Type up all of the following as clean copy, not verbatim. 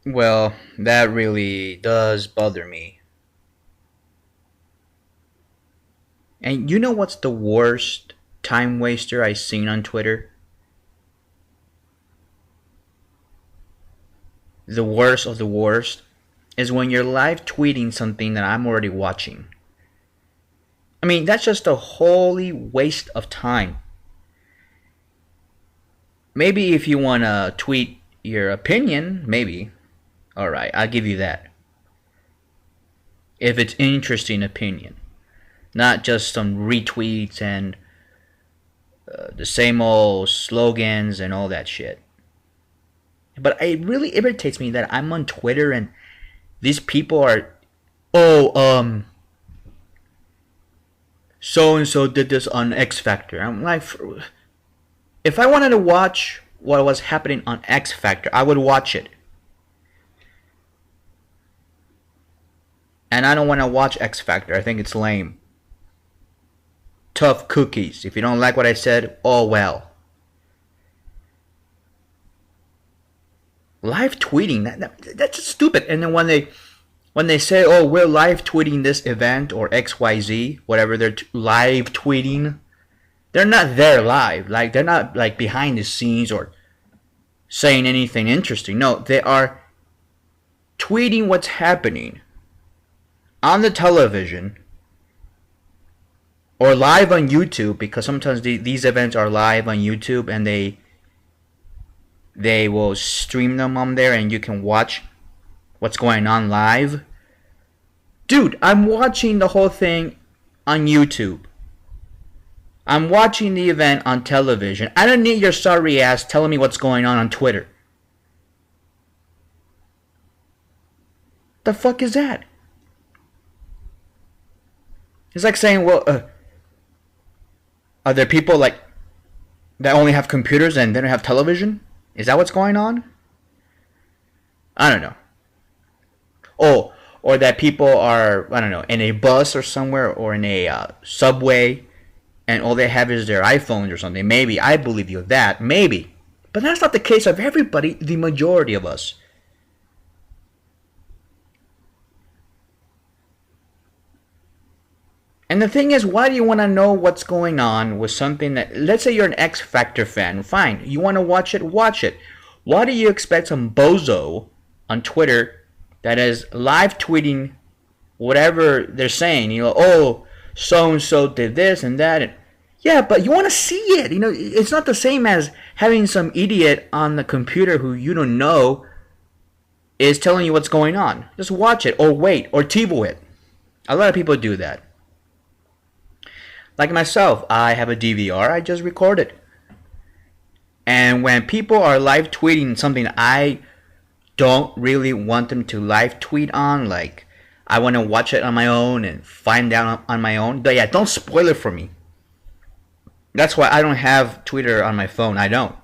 Well, that really does bother me. And you know what's the worst time waster I've seen on Twitter? The worst of the worst is when you're live tweeting something that I'm already watching. I mean, that's just a holy waste of time. Maybe if you want to tweet your opinion, maybe. Alright, I'll give you that. If it's interesting opinion. Not just some retweets and the same old slogans and all that shit. But it really irritates me that I'm on Twitter and these people are, oh, so and so did this on X Factor. I'm like, if I wanted to watch what was happening on X Factor, I would watch it. And I don't want to watch X Factor. I think it's lame. Tough cookies. If you don't like what I said, oh well. Live tweeting, that's just stupid. And then when they say, oh, we're live tweeting this event or XYZ, whatever they're live tweeting, they're not there live. Like, they're not like behind the scenes or saying anything interesting. No, they are tweeting what's happening on the television or live on YouTube, because sometimes these events are live on YouTube and they will stream them on there and you can watch what's going on live. Dude, I'm watching the whole thing on YouTube. I'm watching the event on television. I don't need your sorry ass telling me what's going on Twitter. The fuck is that? It's like saying, well, are there people like that only have computers and they don't have television? Is that what's going on? I don't know. Oh, or that people are, I don't know, in a bus or somewhere or in a subway and all they have is their iPhones or something. Maybe. I believe you that. Maybe. But that's not the case of everybody, the majority of us. And the thing is, why do you want to know what's going on with something that, let's say you're an X Factor fan, fine. You want to watch it, watch it. Why do you expect some bozo on Twitter that is live tweeting whatever they're saying? You know, oh, so and so did this and that. And, yeah, but you want to see it. You know, it's not the same as having some idiot on the computer who you don't know is telling you what's going on. Just watch it or wait or TiVo it. A lot of people do that. Like myself, I have a DVR, I just record it. And when people are live tweeting something I don't really want them to live tweet on, like I want to watch it on my own and find out on my own, but yeah, don't spoil it for me. That's why I don't have Twitter on my phone. I don't.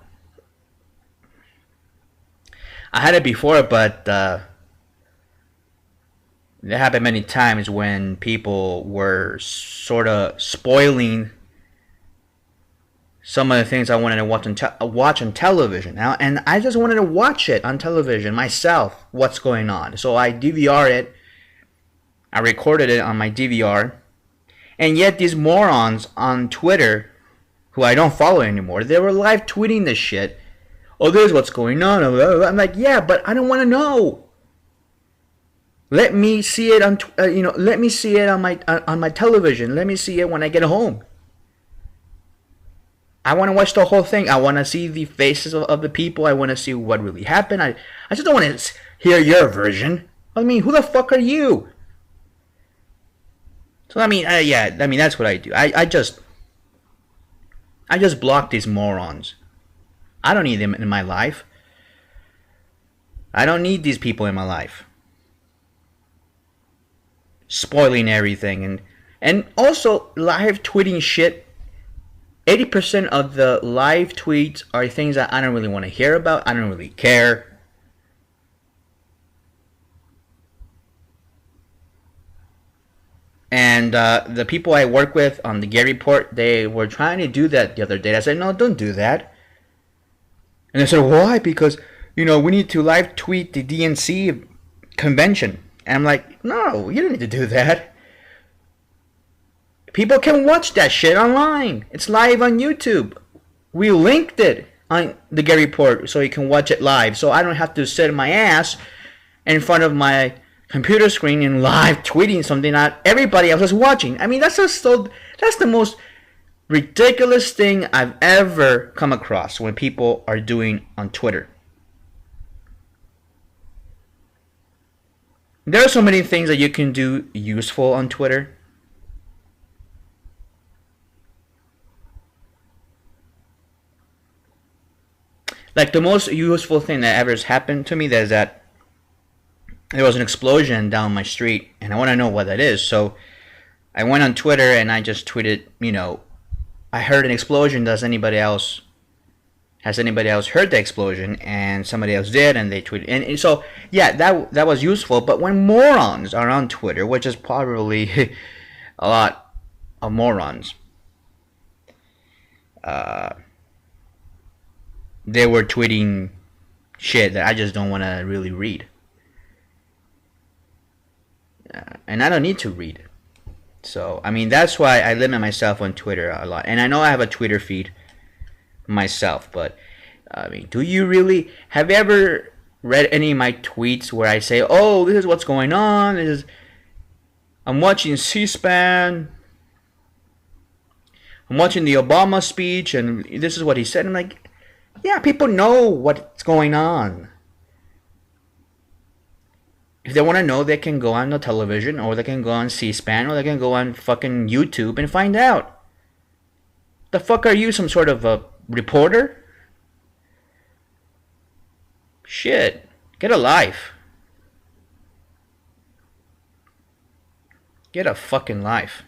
I had it before, but it happened many times when people were sort of spoiling some of the things I wanted to watch on television. Now, and I just wanted to watch it on television myself, what's going on. So I DVR it. I recorded it on my DVR. And yet these morons on Twitter, who I don't follow anymore, they were live tweeting this shit. Oh, this is what's going on. I'm like, yeah, but I don't want to know. Let me see it on, let me see it on my television. Let me see it when I get home. I want to watch the whole thing. I want to see the faces of the people. I want to see what really happened. I just don't want to hear your version. I mean, who the fuck are you? So that's what I do. I just block these morons. I don't need them in my life. I don't need these people in my life. Spoiling everything and also live tweeting shit. 80% of the live tweets are things that I don't really want to hear about. I don't really care. And the people I work with on the Gary Report, they were trying to do that the other day. I said, no, don't do that. And they said, why? Because we need to live tweet the DNC convention. And I'm like, no, you don't need to do that. People can watch that shit online. It's live on YouTube. We linked it on the Get Report so you can watch it live. So I don't have to sit my ass in front of my computer screen and live tweeting something that everybody else is watching. I mean, that's the most ridiculous thing I've ever come across when people are doing on Twitter. There are so many things that you can do useful on Twitter. Like the most useful thing that ever has happened to me is that there was an explosion down my street, and I want to know what that is. So I went on Twitter and I just tweeted, I heard an explosion. Has anybody else heard the explosion? And somebody else did, and they tweeted. And so, yeah, that was useful. But when morons are on Twitter, which is probably a lot of morons, they were tweeting shit that I just don't want to really read. And I don't need to read. So, I mean, that's why I limit myself on Twitter a lot. And I know I have a Twitter feed myself, but, I mean, have you ever read any of my tweets where I say, oh, this is what's going on, I'm watching C-SPAN, I'm watching the Obama speech, and this is what he said. I'm like, yeah, people know what's going on. If they want to know, they can go on the television, or they can go on C-SPAN, or they can go on fucking YouTube and find out. The fuck are you, some sort of a reporter? Shit. Get a life. Get a fucking life.